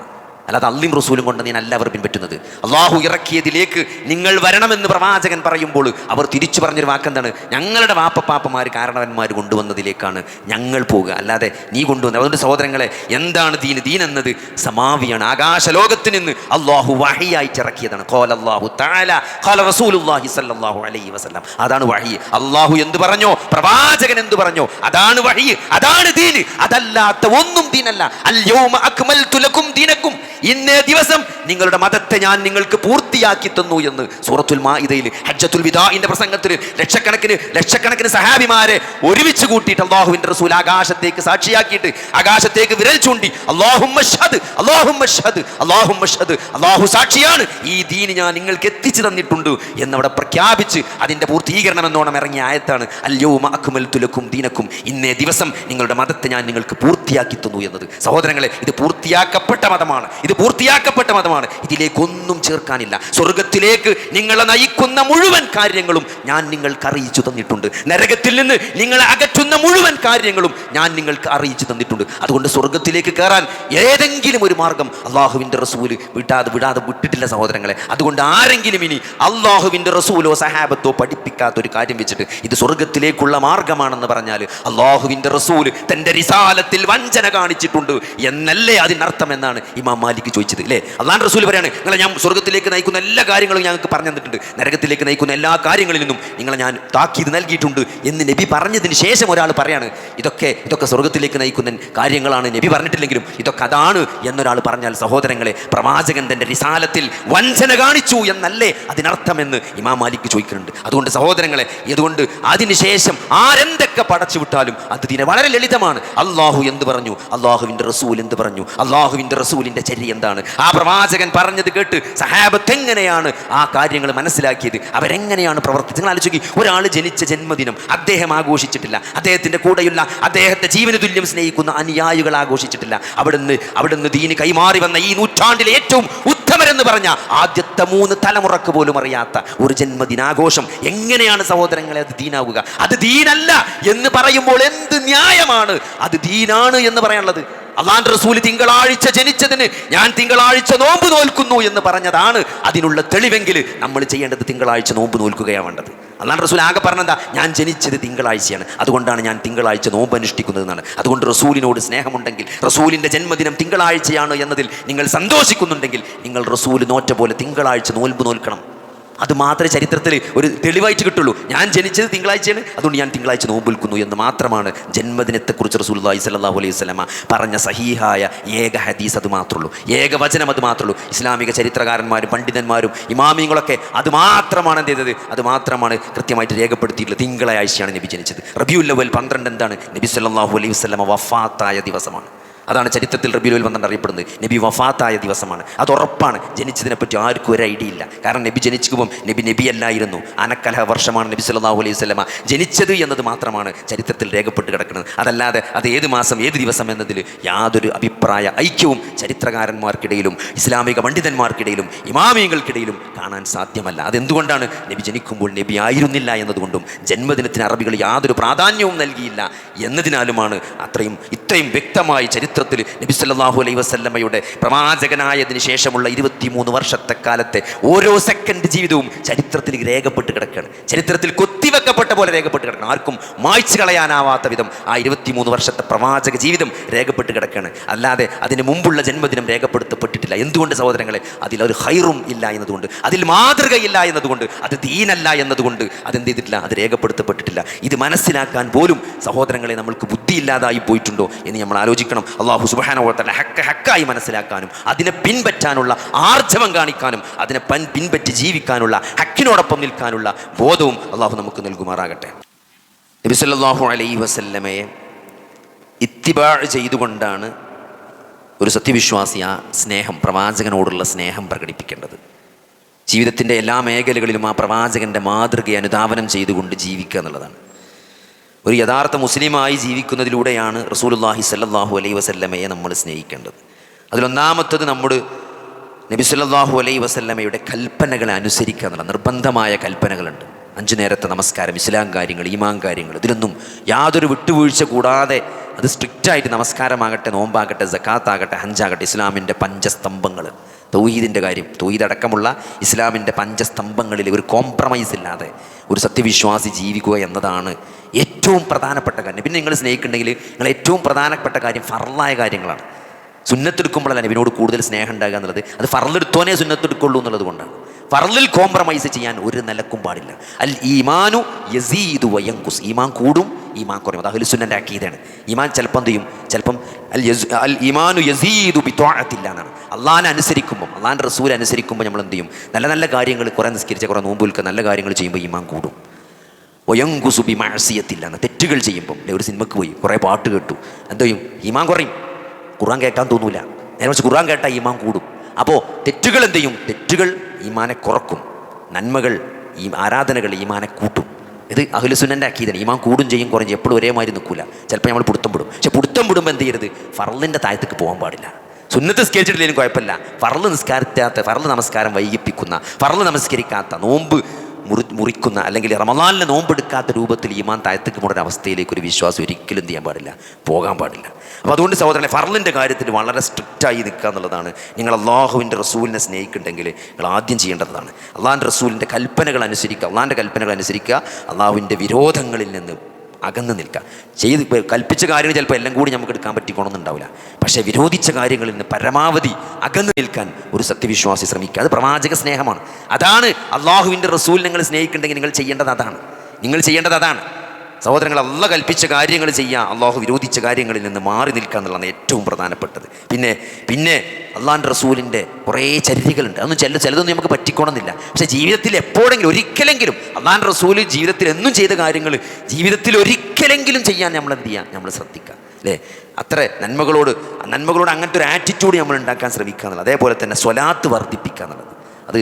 അല്ലാതെ അള്ളയും റസൂലും കൊണ്ട് നീ എല്ലാവരും പിൻപറ്റുന്നത്. അള്ളാഹു ഇറക്കിയതിലേക്ക് നിങ്ങൾ വരണമെന്ന് പ്രവാചകൻ പറയുമ്പോൾ അവർ തിരിച്ചു പറഞ്ഞൊരു വാക്കെന്താണ്? ഞങ്ങളുടെ വാപ്പപ്പാപ്പമാർ കാരണവന്മാർ കൊണ്ടുവന്നതിലേക്കാണ് ഞങ്ങൾ പോകുക, അല്ലാതെ നീ കൊണ്ടുവന്നത്. അതുകൊണ്ട് സഹോദരങ്ങളെ, എന്താണ് ദീൻ? ദീൻ എന്നത് സമാവിയാണ്. ആകാശലോകത്ത് നിന്ന് അള്ളാഹു വഹിയായിട്ട് ഇറക്കിയതാണ്. ഖാല അല്ലാഹു തആല ഖാല റസൂലുള്ളാഹി സ്വല്ലല്ലാഹു അലൈഹി വസല്ലം. അതാണ് വഹി. അള്ളാഹു എന്ത് പറഞ്ഞോ, പ്രവാചകൻ എന്ത് പറഞ്ഞോ, അതാണ് വഹി, അതാണ് ദീൻ. അതല്ലാത്ത ഒന്നും ദീനല്ല. അൽ യൗമ അക്മൽതു ലക്കും ദീനക്കും, ഇന്നേ ദിവസം നിങ്ങളുടെ മതത്തെ ഞാൻ നിങ്ങൾക്ക് പൂർത്തിയാക്കി തന്നു എന്ന് സൂറത്തുൽ മാഇദയിൽ ഹജ്ജത്തുൽ വിദാഇന്റെ പ്രസംഗത്തിൽ ലക്ഷക്കണക്കിന് സഹാബിമാരെ ഒരുമിച്ച് കൂട്ടിയിട്ട് അല്ലാഹുവിന്റെ റസൂൽ ആകാശത്തേക്ക് സാക്ഷിയാക്കിയിട്ട് ആകാശത്തേക്ക് വിരൽ ചൂണ്ടി അല്ലാഹുമ്മ ഷ്ഹദ് അല്ലാഹുമ്മ ഷ്ഹദ് അല്ലാഹുമ്മ ഷ്ഹദ്, അല്ലാഹു സാക്ഷിയാണ്, ഈ ദീൻ ഞാൻ നിങ്ങൾക്ക് എത്തിച്ചു തന്നിട്ടുണ്ട് എന്നവിടെ പ്രഖ്യാപിച്ച് അതിന്റെ പൂർത്തീകരണം എന്നോണം ഇറങ്ങിയ ആയത്താണ് അൽയൗമ അക്മൽതു ലക്കും ദീനക്കും, ഇന്നേ ദിവസം നിങ്ങളുടെ മതത്തെ ഞാൻ നിങ്ങൾക്ക് പൂർത്തിയാക്കി തന്നു എന്നത്. സഹോദരങ്ങളെ, ഇത് പൂർത്തിയാക്കപ്പെട്ട മതമാണ്, ഇത് പൂർത്തിയാക്കപ്പെട്ട മതമാണ്. ഇതിലേക്കൊന്നും ചേർക്കാനില്ല. സ്വർഗത്തിലേക്ക് നിങ്ങളെ നയിക്കുന്ന മുഴുവൻ കാര്യങ്ങളും ഞാൻ നിങ്ങൾക്ക് അറിയിച്ചു തന്നിട്ടുണ്ട്. നരകത്തിൽ നിന്ന് നിങ്ങളെ അകറ്റുന്ന മുഴുവൻ കാര്യങ്ങളും ഞാൻ നിങ്ങൾക്ക് അറിയിച്ചു തന്നിട്ടുണ്ട്. അതുകൊണ്ട് സ്വർഗത്തിലേക്ക് കയറാൻ ഏതെങ്കിലും ഒരു മാർഗം അള്ളാഹുവിൻ്റെ റസൂല് വിടാതെ വിട്ടിട്ടില്ല സഹോദരങ്ങളെ. അതുകൊണ്ട് ആരെങ്കിലും ഇനി അള്ളാഹുവിൻ്റെ റസൂലോ സഹാബത്തോ പഠിപ്പിക്കാത്ത ഒരു കാര്യം വെച്ചിട്ട് ഇത് സ്വർഗത്തിലേക്കുള്ള മാർഗമാണെന്ന് പറഞ്ഞാൽ അള്ളാഹുവിൻ്റെ റസൂല് തൻ്റെ റിസാലത്തിൽ വഞ്ചന കാണിച്ചിട്ടുണ്ട് എന്നല്ലേ അതിനർത്ഥം എന്നാണ് ഇമാം മാലിക് ചോദിച്ചത് അല്ലേ. അള്ളാഹുവിൻ്റെ റസൂൽ പറയാണ്, നിങ്ങളെ ഞാൻ സ്വർഗത്തിലേക്ക് നയിക്കുന്ന എല്ലാ കാര്യങ്ങളും ഞങ്ങൾക്ക് പറഞ്ഞു തന്നിട്ടുണ്ട്, നരകത്തിലേക്ക് നയിക്കുന്ന എല്ലാ കാര്യങ്ങളിൽ നിന്നും നിങ്ങളെ ഞാൻ താക്കീത് നൽകിയിട്ടുണ്ട് എന്ന് നബി പറഞ്ഞതിന് ശേഷം ഒരാൾ പറയാണ് ഇതൊക്കെ സ്വർഗത്തിലേക്ക് നയിക്കുന്ന കാര്യങ്ങളാണ്, നബി പറഞ്ഞിട്ടില്ലെങ്കിലും ഇതൊക്കെ അതാണ് എന്നൊരാൾ പറഞ്ഞാൽ സഹോദരങ്ങളെ, പ്രവാചകൻ തൻ്റെ റിസാലത്തിൽ വഞ്ചന കാണിച്ചു എന്നല്ലേ അതിനർത്ഥമെന്ന് ഇമാം മാലിക് ചോദിക്കുന്നുണ്ട്. അതുകൊണ്ട് സഹോദരങ്ങളെ, ഇതുകൊണ്ട് അതിനുശേഷം ആരെന്തൊക്കെ പടച്ചു വിട്ടാലും അത് ഇതിനെ വളരെ ലളിതമാണ്. അള്ളാഹു എന്ത് പറഞ്ഞു, അള്ളാഹുവിൻ്റെ റസൂൽ എന്ത് പറഞ്ഞു, അള്ളാഹുവിൻ്റെ റസൂലിൻ്റെ ചര്യ എന്താണ്, ആ പ്രവാചകൻ പറഞ്ഞത് കേട്ട് സഹാബത്ത് എങ്ങനെയാണ് ആ കാര്യങ്ങൾ മനസ്സിലാക്കിയത്, അവരെങ്ങനെയാണ് പ്രവർത്തിച്ചത്. നിങ്ങൾ ആലോചിക്കുക, ഒരാൾ ജനിച്ച ജന്മദിനം അദ്ദേഹം ആഘോഷിച്ചിട്ടില്ല, അദ്ദേഹത്തിൻ്റെ കൂടെയുള്ള അദ്ദേഹത്തെ ജീവന തുല്യം സ്നേഹിക്കുന്ന അനുയായികൾ ആഘോഷിച്ചിട്ടില്ല. അവിടുന്ന് ദീന് കൈമാറി വന്ന ഈ നൂറ്റാണ്ടിലെ ഏറ്റവും ഉത്തമരെന്ന് പറഞ്ഞ ആദ്യത്തെ 3 തലമുറക്ക് പോലും അറിയാത്ത ഒരു ജന്മദിനാഘോഷം എങ്ങനെയാണ് സഹോദരങ്ങളെ അത് ദീനാവുക? അത് ദീനല്ല എന്ന് പറയുമ്പോൾ എന്ത് ന്യായമാണ് അത് ദീനാണ് എന്ന് പറയാനുള്ളത്? അല്ലാഹുവിന്റെ റസൂൽ തിങ്കളാഴ്ച ജനിച്ചതിന് ഞാൻ തിങ്കളാഴ്ച നോമ്പ് നോൽക്കുന്നു എന്ന് പറഞ്ഞതാണ് അതിനുള്ള തെളിവെങ്കിൽ നമ്മൾ ചെയ്യേണ്ടത് തിങ്കളാഴ്ച നോമ്പ് നോൽക്കുകയാണ് വേണ്ടത്. അല്ലാഹുവിന്റെ റസൂൽ ആകെ പറഞ്ഞെന്താ, ഞാൻ ജനിച്ചത് തിങ്കളാഴ്ചയാണ്, അതുകൊണ്ടാണ് ഞാൻ തിങ്കളാഴ്ച നോമ്പ് അനുഷ്ഠിക്കുന്നതെന്നാണ്. അതുകൊണ്ട് റസൂലിനോട് സ്നേഹമുണ്ടെങ്കിൽ, റസൂലിൻ്റെ ജന്മദിനം തിങ്കളാഴ്ചയാണ് എന്നതിൽ നിങ്ങൾ സന്തോഷിക്കുന്നുണ്ടെങ്കിൽ നിങ്ങൾ റസൂൽ നോറ്റ പോലെ തിങ്കളാഴ്ച നോൽമ്പ് നോൽക്കണം. അത് മാത്രമേ ചരിത്രത്തിൽ ഒരു തെളിവായിട്ട് കിട്ടുള്ളൂ. ഞാൻ ജനിച്ചത് തിങ്കളാഴ്ചയാണ്, അതുകൊണ്ട് ഞാൻ തിങ്കളാഴ്ച നോമ്പ് നിൽക്കുന്നു എന്ന് മാത്രമാണ് ജന്മദിനത്തെക്കുറിച്ച് റസൂലുള്ളാഹി സ്വല്ലല്ലാഹു അലൈഹി വസല്ലമ പറഞ്ഞ സഹീഹായ ഏക ഹദീസ് അത് മാത്രമുള്ളൂ, ഏക വചനം അത് മാത്രമുള്ളൂ. ഇസ്ലാമിക ചരിത്രകാരന്മാരും പണ്ഡിതന്മാരും ഇമാമിങ്ങളൊക്കെ അത് മാത്രമാണ് എന്ത് ചെയ്തത്, അത് മാത്രമാണ് കൃത്യമായിട്ട് രേഖപ്പെടുത്തിയിട്ടുള്ളത്. തിങ്കളാഴ്ചയാണ് നബി ജനിച്ചത്. റബീഉൽ അവ്വൽ 12 എന്താണ്, നബി സ്വല്ലല്ലാഹു അലൈഹി വസല്ലമ വഫാത്തായ ദിവസമാണ്. അതാണ് ചരിത്രത്തിൽ റബീഉൽ അവ്വൽ 12 അറിയപ്പെടുന്നത്. നബി വഫാത്തായ ദിവസമാണ്. അത് ഉറപ്പാണ്. ജനിച്ചതിനെപ്പറ്റി ആർക്കും ഒരു ഐഡിയ ഇല്ല. കാരണം നബി ജനിക്കുമ്പം നബിയല്ലായിരുന്നു. അനക്കലഹ വർഷമാണ് നബി സല്ലല്ലാഹു അലൈഹി വസല്ലമ ജനിച്ചത് എന്നത് മാത്രമാണ് ചരിത്രത്തിൽ രേഖപ്പെട്ട് കിടക്കുന്നത്. അതല്ലാതെ അത് ഏത് മാസം ഏത് ദിവസം എന്നതിൽ യാതൊരു അഭിപ്രായ ഐക്യവും ചരിത്രകാരന്മാർക്കിടയിലും ഇസ്ലാമിക പണ്ഡിതന്മാർക്കിടയിലും ഇമാമിയങ്ങൾക്കിടയിലും കാണാൻ സാധ്യമല്ല. അതെന്തുകൊണ്ടാണ്? നബി ജനിക്കുമ്പോൾ നബി ആയിരുന്നില്ല എന്നതുകൊണ്ടും ജന്മദിനത്തിന് അറബികൾ യാതൊരു പ്രാധാന്യവും നൽകിയില്ല എന്നതിനാലുമാണ് ഇത്രയും വ്യക്തമായി ചരിത്രത്തിൽ നബി സല്ലല്ലാഹു അലൈഹി വസല്ലമയുടെ പ്രവാചകനായതിനു ശേഷമുള്ള 23 വർഷത്തെ കാലത്തെ ഓരോ സെക്കൻഡ് ജീവിതവും ചരിത്രത്തിൽ രേഖപ്പെട്ട് കിടക്കുകയാണ്. ചരിത്രത്തിൽ കൊത്തിവെക്കപ്പെട്ട പോലെ രേഖപ്പെട്ട് കിടക്കണം. ആർക്കും മായ്ച്ചു കളയാനാവാത്ത വിധം ആ 23 വർഷത്തെ പ്രവാചക ജീവിതം രേഖപ്പെട്ട് കിടക്കുകയാണ്. അല്ലാതെ അതിന് മുമ്പുള്ള ജന്മദിനം രേഖപ്പെടുത്തപ്പെട്ടിട്ടില്ല. എന്തുകൊണ്ട് സഹോദരങ്ങളെ? അതിലൊരു ഹൈറും ഇല്ല എന്നതുകൊണ്ട്, അതിൽ മാതൃകയില്ല എന്നതുകൊണ്ട്, അത് ദീനല്ല എന്നതുകൊണ്ട് അതെന്ത് ചെയ്തിട്ടില്ല, അത് രേഖപ്പെടുത്തപ്പെട്ടിട്ടില്ല. ഇത് മനസ്സിലാക്കാൻ പോലും സഹോദരങ്ങളെ നമ്മൾക്ക് ബുദ്ധിയില്ലാതായി പോയിട്ടുണ്ടോ എന്ന് നമ്മൾ ആലോചിക്കണം. അല്ലാഹു സുബ്ഹാനഹു വ തആല ഹക്കായി മനസ്സിലാക്കാനും അതിനെ പിൻപറ്റാനുള്ള ആർജവം കാണിക്കാനും അതിനെ പിൻപറ്റി ജീവിക്കാനുള്ള ഹക്കിനോടൊപ്പം നിൽക്കാനുള്ള ബോധവും അല്ലാഹു നമുക്ക് നൽകുമാറാകട്ടെ. നബി സല്ലല്ലാഹു അലൈഹി വസല്ലമയെ ഇത്തിബാ ചെയ്തുകൊണ്ടാണ് ഒരു സത്യവിശ്വാസി ആ സ്നേഹം, പ്രവാചകനോടുള്ള സ്നേഹം പ്രകടിപ്പിക്കേണ്ടത്. ജീവിതത്തിൻ്റെ എല്ലാ മേഖലകളിലും ആ പ്രവാചകൻ്റെ മാതൃകയെ അനുധാവനം ചെയ്തുകൊണ്ട് ജീവിക്കുക എന്നുള്ളതാണ്. ഒരു യഥാർത്ഥ മുസ്ലിമായി ജീവിക്കുന്നതിലൂടെയാണ് റസൂലുള്ളാഹി സ്വല്ലല്ലാഹു അലൈഹി വസല്ലമയെ നമ്മൾ സ്നേഹിക്കേണ്ടത്. അതിലൊന്നാമത്തത് നമ്മുടെ നബി സല്ലല്ലാഹു അലൈഹി വസല്ലമയുടെ കൽപ്പനകളെ അനുസരിക്കുക എന്നുള്ള നിർബന്ധമായ കൽപ്പനകളുണ്ട്. 5 നേരത്തെ നമസ്കാരം, ഇസ്ലാം കാര്യങ്ങൾ, ഈമാൻ കാര്യങ്ങൾ, ഇതിലൊന്നും യാതൊരു വിട്ടുവീഴ്ച കൂടാതെ അത് സ്ട്രിക്റ്റായിട്ട് നമസ്കാരമാകട്ടെ, നോമ്പാകട്ടെ, സക്കാത്താകട്ടെ, ഹജ്ജാകട്ടെ, ഇസ്ലാമിൻ്റെ പഞ്ചസ്തംഭങ്ങൾ, തൗഹീദിൻ്റെ കാര്യം, തൗഹീദ് അടക്കമുള്ള ഇസ്ലാമിൻ്റെ പഞ്ചസ്തംഭങ്ങളിൽ ഒരു കോംപ്രമൈസ് ഇല്ലാതെ ഒരു സത്യവിശ്വാസി ജീവിക്കുക എന്നതാണ് ഏറ്റവും പ്രധാനപ്പെട്ട കാര്യം. പിന്നെ നിങ്ങൾ സ്നേഹിക്കുന്നുണ്ടെങ്കിൽ നിങ്ങൾ ഏറ്റവും പ്രധാനപ്പെട്ട കാര്യം ഫർളായ കാര്യങ്ങളാണ്. സുന്നത്തെടുക്കുമ്പോഴല്ല നബിനോട് കൂടുതൽ സ്നേഹം ഉണ്ടാകുക എന്നുള്ളത്. അത് ഫർളെടുത്തോനെ സുന്നത്തെടുക്കുള്ളൂ എന്നുള്ളത് കൊണ്ടാണ്. ഫർളിൽ കോംപ്രമൈസ് ചെയ്യാൻ ഒരു നിലക്കും പാടില്ല. അൽ ഈമാനു യസീദു വയൻകുസ്, ഈമാൻ കൂടും ഈമാൻ കുറയും. അത് അഹ്ലുസുന്നൻ്റെ അക്കീദയാണ്. ഈമാൻ ചിലപ്പം എന്ത് ചെയ്യും, ചിലപ്പം അൽ ഈമാനു യസീദു ബിത്വാഅത്തില്ലാ എന്നാണ്. അള്ളാഹിനെ അനുസരിക്കുമ്പം, അള്ളാഹിൻ്റെ റസൂൽ അനുസരിക്കുമ്പോൾ നമ്മൾ എന്ത് ചെയ്യും, നല്ല നല്ല കാര്യങ്ങൾ കുറേ നിസ്കരിച്ച, കുറേ നോമ്പ് വിൽക്കുക, നല്ല കാര്യങ്ങൾ ചെയ്യുമ്പോൾ ഈമാൻ കൂടും. ഒയങ്കുസു ബി മഅസിയത്തില്ല എന്ന്, തെറ്റുകൾ ചെയ്യുമ്പം, ഒരു സിനിമക്ക് പോയി കുറേ പാട്ട് കേട്ടു, എന്ത് ചെയ്യും, ഈമാൻ കുറയും. ഖുർആൻ കേൾക്കാൻ തോന്നൂല, നേരെ വെച്ച് ഖുർആൻ കേട്ടാൽ ഈമാൻ കൂടും. അപ്പോൾ തെറ്റുകൾ എന്ത് ചെയ്യും, തെറ്റുകൾ ഈമാനെ കുറക്കും, നന്മകൾ ഈ ആരാധനകൾ ഈമാനെ കൂട്ടും. ഇത് അഹ്ലുസുന്നൻ്റെ അക്കീദയാണ്. ഈമാൻ കൂടും ചെയ്യും, കുറയും ചെയ്യും, എപ്പോഴും ഒരേമാതിരി നിൽക്കില്ല. ചിലപ്പോൾ നമ്മൾ പിടുത്തം വിടും. പക്ഷെ പിടുത്തം വിടുമ്പോൾ എന്ത് ചെയ്യരുത്, ഫർളിൻ്റെ താഴത്തേക്ക് പോകാൻ പാടില്ല. സുന്നത്ത് നിസ്കരിച്ചിട്ടില്ലെങ്കിലും കുഴപ്പമില്ല, ഫർള് നിസ്കാരത്താത്ത, ഫർള് നമസ്കാരം വൈകിപ്പിക്കുന്ന, ഫർള് നമസ്കരിക്കാത്ത, നോമ്പ് മുറിക്കുന്ന, അല്ലെങ്കിൽ റമളാനിലെ നോമ്പെടുക്കാത്ത രൂപത്തിൽ ഈമാൻ താഴത്തേക്ക് മുടന്ന അവസ്ഥയിലേക്ക് ഒരു വിശ്വാസം ഒരിക്കലും ചെയ്യാൻ പാടില്ല, പോകാൻ പാടില്ല. അപ്പോൾ അതുകൊണ്ട് സഹോദരനെ, ഫർളിൻ്റെ കാര്യത്തിൽ വളരെ സ്ട്രിക്റ്റായി നിൽക്കുക എന്നുള്ളതാണ്. നിങ്ങൾ അള്ളാഹുവിൻ്റെ റസൂലിനെ സ്നേഹിക്കുന്നുണ്ടെങ്കിൽ നിങ്ങൾ ആദ്യം ചെയ്യേണ്ടതാണ് അള്ളാഹിൻ്റെ റസൂലിൻ്റെ കൽപ്പനകൾ അനുസരിക്കുക. അള്ളാഹിൻ്റെ കൽപ്പനകൾ അനുസരിക്കുക, അള്ളാഹുവിൻ്റെ വിരോധങ്ങളിൽ നിന്ന് അകന്ന് നിൽക്കുക. കൽപ്പിച്ച കാര്യങ്ങൾ ചിലപ്പോൾ എല്ലാം കൂടി നമുക്ക് എടുക്കാൻ പറ്റിക്കണമെന്നുണ്ടാവില്ല. പക്ഷേ വിരോധിച്ച കാര്യങ്ങളിൽ നിന്ന് പരമാവധി അകന്ന് നിൽക്കാൻ ഒരു സത്യവിശ്വാസി ശ്രമിക്കുക. അത് പ്രവാചക സ്നേഹമാണ്. അതാണ് അള്ളാഹുവിൻ്റെ റസൂൽ നിങ്ങൾ സ്നേഹിക്കുന്നുണ്ടെങ്കിൽ നിങ്ങൾ ചെയ്യേണ്ടത് അതാണ്. നിങ്ങൾ ചെയ്യേണ്ടത് അതാണ് സഹോദരങ്ങൾ. അള്ളാഹ് കൽപ്പിച്ച കാര്യങ്ങൾ ചെയ്യുക, അള്ളാഹു വിരോധിച്ച കാര്യങ്ങളിൽ നിന്ന് മാറി നിൽക്കുക എന്നുള്ളതാണ് ഏറ്റവും പ്രധാനപ്പെട്ടത്. പിന്നെ അള്ളാഹിൻ്റെ റസൂലിൻ്റെ കുറേ ചര്യകളുണ്ട്. അതൊന്നും ചിലതൊന്നും നമുക്ക് പറ്റിക്കണമെന്നില്ല. പക്ഷേ ജീവിതത്തിൽ എപ്പോഴെങ്കിലും ഒരിക്കലെങ്കിലും അള്ളാഹിൻ്റെ റസൂൽ ജീവിതത്തിൽ എന്നും ചെയ്ത കാര്യങ്ങൾ ജീവിതത്തിൽ ഒരിക്കലെങ്കിലും ചെയ്യാൻ നമ്മൾ എന്ത് ചെയ്യുക, നമ്മൾ ശ്രദ്ധിക്കുക, അല്ലേ? അത്ര നന്മകളോട് അങ്ങനത്തെ ഒരു ആറ്റിറ്റ്യൂഡ് നമ്മൾ ഉണ്ടാക്കാൻ ശ്രമിക്കുക എന്നുള്ളത്. അതേപോലെ തന്നെ സ്വലാത്ത് വർദ്ധിപ്പിക്കുക എന്നുള്ളത്. അത്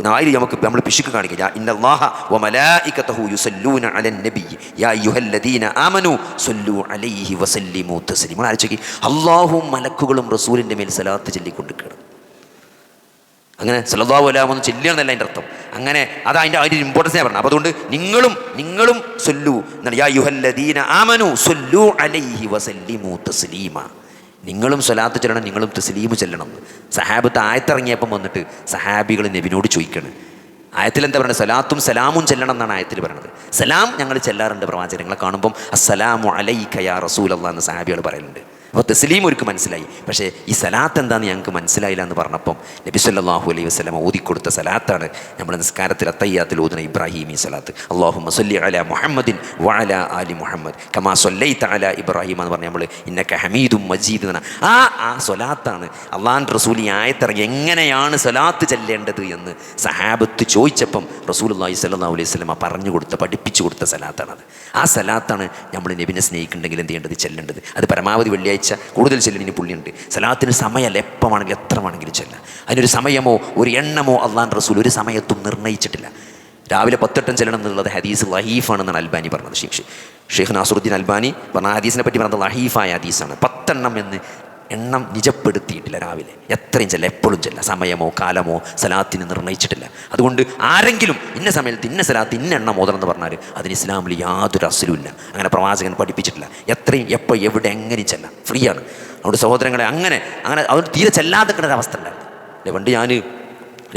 നായി നമ്മൾ പിശുക്ക് കാണിക്കുക. ഇന്നല്ലാഹ വമലായികതഹു യുസല്ലൂന അലൻ നബി യാ അയ്യുഹല്ലദീന ആമനു സല്ലു അലൈഹി വസല്ലിമു തസ്ലീമ. ആലോചിക്കുക, അല്ലാഹുവും മലക്കുകളും റസൂലിൻ്റെ മേൽ സലാത്ത് ചൊല്ലിക്കൊണ്ടിരിക്കുകയാണ്. അങ്ങനെ സല്ലല്ലാഹു അലൈഹി വസല്ലം ചെല്ലുകയെന്നല്ല അതിൻ്റെ അർത്ഥം. അങ്ങനെ അതിൻ്റെ ഇമ്പോർട്ടൻസ് ഞാൻ പറഞ്ഞു. അപ്പോൾ അതുകൊണ്ട് നിങ്ങളും സല്ലു എന്നാണ്, യാ അയ്യുഹല്ലദീന ആമനു സല്ലു അലൈഹി വസല്ലിമു തസ്ലീമ. നിങ്ങളും സ്വലാത്ത് ചെല്ലണം, നിങ്ങളും തസ്ലീമ് ചെല്ലണം. സഹാബത്ത് ആയത്തിറങ്ങിയപ്പം വന്നിട്ട് സഹാബികൾ നബിനോട് ചോദിക്കണം, ആയത്തിൽ എന്താ പറയുന്നത്, സലാത്തും സലാമും ചെല്ലണം എന്നാണ് ആയത്തിൽ പറയുന്നത്. സലാം ഞങ്ങൾ ചെല്ലാറുണ്ട് പ്രവാചകങ്ങളെ കാണുമ്പം, അസ്സലാമു അലൈക യാ റസൂലല്ലാഹ് എന്ന് സഹാബികൾ പറയലുണ്ട്. അപ്പോൾ തസ്ലീം അവർക്ക് മനസ്സിലായി. പക്ഷേ ഈ സലാത്ത് എന്താണെന്ന് ഞങ്ങൾക്ക് മനസ്സിലായില്ല എന്ന് പറഞ്ഞപ്പം നബി സല്ലല്ലാഹു അലൈഹി വസല്ലം ഓതിക്കൊടുത്ത സലാത്താണ് നമ്മൾ നിസ്കാരത്തിൽ അത്തയ്യാത്തിൽ ഓതുന്ന ഇബ്രാഹിമി സലാത്ത്. അല്ലാഹുമ്മ സല്ലി അലാ മുഹമ്മദിൻ വഅലാ ആലി മുഹമ്മദ് കമാ സല്ലൈത അലാ ഇബ്രാഹിം എന്ന് പറഞ്ഞാൽ നമ്മൾ ഇന്നക ഹമീദും മജീദ് എന്ന ആ സ്വലാത്താണ് അള്ളാഹിൻ്റെ റസൂൽ ഈ ആയത്തിറങ്ങി എങ്ങനെയാണ് സ്വലാത്ത് ചെല്ലേണ്ടത് എന്ന് സഹാബത്ത് ചോദിച്ചപ്പം റസൂലുള്ളാഹി സ്വല്ലല്ലാഹു അലൈഹി വസല്ലം പഠിപ്പിച്ചു കൊടുത്ത സലാത്താണത്. ആ സലാത്താണ് നമ്മൾ നബിനെ സ്നേഹിക്കുന്നുണ്ടെങ്കിൽ എന്ത് ചെയ്യേണ്ടത്, ചെല്ലേണ്ടത്. അത് പരമാവധി വെള്ളിയാഴ്ച കൂടുതൽ ചെല്ലിന് പുള്ളിയുണ്ട്. സലാത്തിന് സമയമല്ല, എപ്പോഴാണെങ്കിലും എത്ര വേണമെങ്കിലും ചെല്ലാം. അതിനൊരു സമയമോ ഒരു എണ്ണമോ അള്ളാഹിൻ്റെ റസൂൽ ഒരു സമയത്തും നിർണ്ണയിച്ചിട്ടില്ല. രാവിലെ 10 വട്ടം ചെല്ലണം എന്നുള്ളത് ഹദീസ് ലഹീഫാണെന്നാണ് അൽബാനി പറഞ്ഞത്. ഷെയ്ഖ് നാസറുദ്ദീൻ അൽബാനി പറഞ്ഞ ഹദീസിനെ പറ്റി പറഞ്ഞത് ലഹീഫായ ഹദീസാണ്. 10 എണ്ണം എന്ന് എണ്ണം നിജപ്പെടുത്തിയിട്ടില്ല. രാവിലെ എത്രയും ചെല്ലാം, എപ്പോഴും ചെല്ലാം. സമയമോ കാലമോ സലാത്തിന് നിർണ്ണയിച്ചിട്ടില്ല. അതുകൊണ്ട് ആരെങ്കിലും ഇന്ന സമയത്ത് ഇന്ന സലാത്ത് ഇന്ന എണ്ണം ഓതണമെന്ന് പറഞ്ഞാൽ അതിന് ഇസ്ലാമിൽ യാതൊരു അസലുമില്ല. അങ്ങനെ പ്രവാചകൻ പഠിപ്പിച്ചിട്ടില്ല. എത്രയും എപ്പോൾ എവിടെ എങ്ങനെയും ചെല്ലാം, ഫ്രീ ആണ്. അതുകൊണ്ട് സഹോദരങ്ങളെ അങ്ങനെ അവർ തീരെ ചെല്ലാതെ കിടന്ന അവസ്ഥ ഉണ്ടായിരുന്നു. അല്ലേ, പണ്ട് ഞാൻ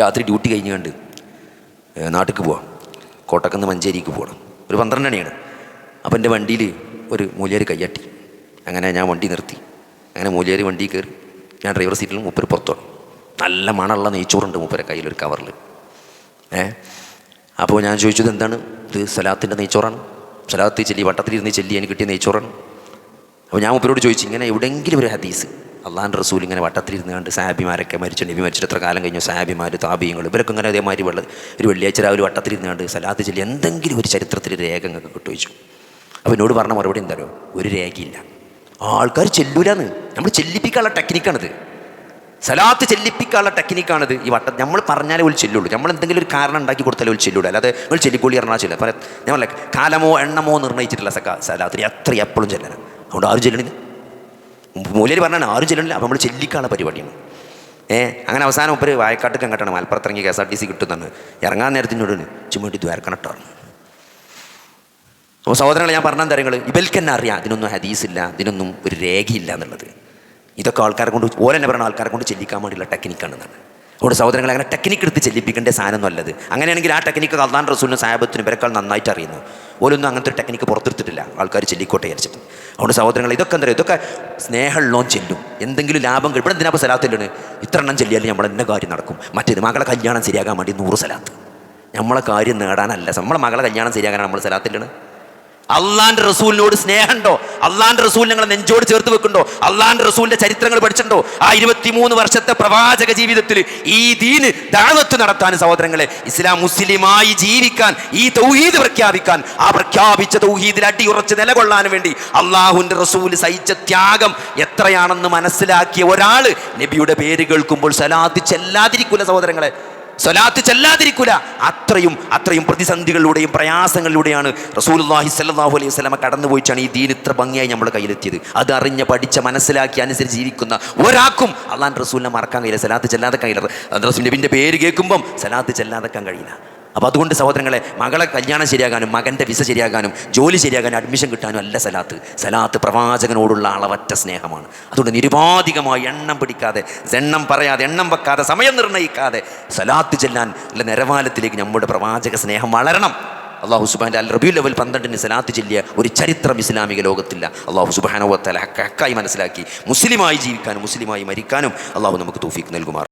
രാത്രി ഡ്യൂട്ടി കഴിഞ്ഞ് കണ്ട് നാട്ടിലേക്ക് പോവാം, കോട്ടക്കുന്ന് മഞ്ചേരിക്ക് പോകണം. ഒരു 12 മണിയാണ്. അപ്പം എൻ്റെ വണ്ടിയിൽ ഒരു മൂല്യാർ കയ്യാട്ടി. അങ്ങനെ ഞാൻ വണ്ടി നിർത്തി. അങ്ങനെ മൂല്യാർ വണ്ടി കയറി, ഞാൻ ഡ്രൈവർ സീറ്റിലും മൂപ്പര് പുറത്തോണം. നല്ല മണമുള്ള നെയ്ച്ചോറുണ്ട് മൂപ്പരെ കയ്യിലൊരു കവറിൽ. അപ്പോൾ ഞാൻ ചോദിച്ചത് എന്താണ് ഇത്? സലാത്തിൻ്റെ നെയ്ച്ചോറാണ്. സലാത്ത് ചെല്ലി വട്ടത്തിലിരുന്ന് ചെല്ലി എനിക്ക് കിട്ടിയ നെയ്ച്ചോറാണ്. അപ്പോൾ ഞാൻ മൂപ്പരോട് ചോദിച്ചു, ഇങ്ങനെ എവിടെയെങ്കിലും ഒരു ഹദീസ് അള്ളാഹിൻ്റെ റസൂൽ ഇങ്ങനെ വട്ടത്തിലിരുന്ന് കണ്ട് സാഹാബിമാരൊക്കെ മരിച്ചു, നബി മരിച്ചിട്ട് എത്ര കാലം കഴിഞ്ഞു, സാഹാബിമാർ താബീങ്ങൾ ഇവരൊക്കെ ഇങ്ങനെ അതേമാതിരി ഒരു വെള്ളിയാഴ്ച രാവിലെ വട്ടത്തിലിരുന്ന് കണ്ട് സലാത്ത് ചെല്ലി എന്തെങ്കിലും ഒരു ചരിത്രത്തിൽ രേഖ നിങ്ങൾക്ക് കിട്ടുവച്ചു. അപ്പോൾ എന്നോട് പറഞ്ഞ മറുപടി എന്താണോ, ഒരു രേഖയില്ല. ആൾക്കാർ ചെല്ലൂലാന്ന്. നമ്മൾ ചെല്ലിപ്പിക്കാനുള്ള ടെക്നിക്കാണിത്. സലാത്ത് ചെല്ലിപ്പിക്കാനുള്ള ടെക്നിക്കാണിത്. ഈ വട്ടം നമ്മൾ പറഞ്ഞാലേ ഒരു ചെല്ലുള്ളൂ. നമ്മൾ എന്തെങ്കിലും ഒരു കാരണം ഉണ്ടാക്കി കൊടുത്താലേ ഒരു ചെല്ലുള്ളൂ. അല്ലാതെ നിങ്ങൾ ചെല്ലിക്കൊള്ളി പറഞ്ഞാൽ ചെല്ലാം. പറയാം ഞാൻ പറഞ്ഞ കാലമോ എണ്ണമോ നിർണ്ണയിച്ചിട്ടില്ല സലാത്തിന്. അത്ര എപ്പോഴും ചെല്ലണം. അതുകൊണ്ട് ആരും ചെല്ലണില്ല. മൂല്യർ പറഞ്ഞാണ് ആരും ചെല്ലണില്ല. അപ്പോൾ നമ്മൾ ചെല്ലിക്കാനുള്ള പരിപാടിയാണ്. അങ്ങനെ അവസാനം ഒരു വായക്കാട്ടൊക്കെ അങ്ങോട്ടാണ് മലപ്പുറത്തിറങ്ങി KSRTC കിട്ടുന്നതാണ്. ഇറങ്ങാൻ നേരത്തിനോട് ചുമട്ടി ദ്വാരക്കണട്ടാണ്. അപ്പോൾ സഹോദരങ്ങളെ, ഞാൻ പറഞ്ഞ കാര്യങ്ങൾ ഇവർക്ക് തന്നെ അറിയാം അതിനൊന്നും ഹദീസില്ല, ഇതിനൊന്നും ഒരു രേഖയില്ല എന്നുള്ളത്. ഇതൊക്കെ ആൾക്കാരെ കൊണ്ട് ഓരെന്നെ പറയുന്ന ആൾക്കാരെ കൊണ്ട് ചെല്ലിക്കാൻ വേണ്ടിയുള്ള ടെക്നിക്കാണെന്നാണ്. അതുകൊണ്ട് സഹോദരങ്ങളെ, അങ്ങനെ ടെക്നിക്ക് എടുത്ത് ചെല്ലിപ്പിക്കേണ്ട സാധനം നല്ലത്. അങ്ങനെയാണെങ്കിൽ ആ ടെക്നിക്ക് അള്ളാഹിൻ്റെ റസൂലിനും സാഹബത്തിനും ഇവരെക്കാൾ നന്നായിട്ട് അറിയുന്നു. ഓരൊന്നും അങ്ങനത്തെ ഒരു ടെക്നിക്ക് പുറത്തെടുത്തിട്ടില്ല, ആൾക്കാർ ചെല്ലിക്കോട്ടെ വിചാരിച്ചിട്ട്. അതുകൊണ്ട് സഹോദരങ്ങൾ, ഇതൊക്കെ എന്താ പറയുക, ഇതൊക്കെ സ്നേഹമുള്ളോൻ ചെല്ലും. എന്തെങ്കിലും ലാഭം കിട്ടും. ഇവിടെ എന്തിനാപ്പോൾ സലാത്തില്ലാണ്? ഇത്ര എണ്ണം ചെല്ലിയാലും നമ്മൾ എന്നെ കാര്യം നടക്കും. മറ്റേത് മകളെ കല്യാണം ശരിയാകാൻ വേണ്ടി 100 സലാത്ത്. നമ്മളെ കാര്യം നേടാനല്ല, നമ്മളെ മകളെ കല്യാണം ശരിയാകാനാണ് നമ്മൾ സലാത്തില്ലാണ്. അള്ളാന്റെ റസൂലിനോട് സ്നേഹമുണ്ടോ? അള്ളാന്റെ റസൂൽ ഞങ്ങളെ നെഞ്ചോട് ചേർത്ത് വെക്കുന്നുണ്ടോ? അള്ളാന്റെ റസൂലിന്റെ ചരിത്രങ്ങൾ പഠിച്ചിട്ടുണ്ടോ? ആ 23 വർഷത്തെ പ്രവാചക ജീവിതത്തിൽ ഈ ദീന് ദഅവത്ത് നടത്താൻ സഹോദരങ്ങളെ, ഇസ്ലാം മുസ്ലിമായി ജീവിക്കാൻ, ഈ തൗഹീദ് പ്രഖ്യാപിക്കാൻ, ആ പ്രഖ്യാപിച്ച തൗഹീദിൽ അടിയുറച്ച് നിലകൊള്ളാൻ വേണ്ടി അള്ളാഹുവിന്റെ റസൂൽ സഹിച്ച ത്യാഗം എത്രയാണെന്ന് മനസ്സിലാക്കിയ ഒരാള് നബിയുടെ പേര് കേൾക്കുമ്പോൾ സലാത്ത് ചെല്ലാതിരിക്കൂല സഹോദരങ്ങളെ, സ്വലാത്ത് ചെല്ലാതിരിക്കൂല. അത്രയും പ്രതിസന്ധികളിലൂടെയും പ്രയാസങ്ങളിലൂടെയാണ് റസൂലുള്ളാഹി സ്വല്ലല്ലാഹു അലൈഹി വസല്ലമ കടന്നുപോയിട്ടാണ് ഈ ദീൻ ഇത്ര ഭംഗിയായി നമ്മുടെ കയ്യിലെത്തിയത്. അത് അറിഞ്ഞ് പഠിച്ച മനസ്സിലാക്കി അനുസരിച്ച് ജീവിക്കുന്ന ഒരാൾക്കും അള്ളാഹുവിന്റെ റസൂലിനെ മറക്കാൻ കഴിയില്ല, സലാത്ത് ചെല്ലാതെ കഴിയില്ല. റസൂൽ നബിന്റെ പേര് കേൾക്കുമ്പം സലാത്ത് ചെല്ലാതെക്കാൻ കഴിയില്ല. അപ്പോൾ അതുകൊണ്ട് സഹോദരങ്ങളെ, മകളെ കല്യാണം ശരിയാകാനും മകൻ്റെ വിസ ശരിയാകാനും ജോലി ശരിയാകാനും അഡ്മിഷൻ കിട്ടാനും അല്ല സലാത്ത് പ്രവാചകനോടുള്ള അളവറ്റ സ്നേഹമാണ്. അതുകൊണ്ട് നിരുപാധികമായി എണ്ണം പിടിക്കാതെ, എണ്ണം പറയാതെ, എണ്ണം വെക്കാതെ, സമയം നിർണ്ണയിക്കാതെ സലാത്ത് ചെല്ലാൻ ഉള്ള നിരവാലത്തിലേക്ക് നമ്മുടെ പ്രവാചക സ്നേഹം വളരണം. അള്ളാഹു സുബ്ഹാനഹു വ തആല റബീഉൽ അവ്വൽ 12 സലാത്ത് ചൊല്ലിയ ഒരു ചരിത്രം ഇസ്ലാമിക ലോകത്തില്ല. അള്ളാഹു സുബ്ഹാനഹു വ തആല ഹക്കായി മനസ്സിലാക്കി മുസ്ലിമായി ജീവിക്കാനും മുസ്ലിമായി മരിക്കാനും അള്ളാഹു നമുക്ക് തൗഫീഖ് നൽകുമാറാകട്ടെ.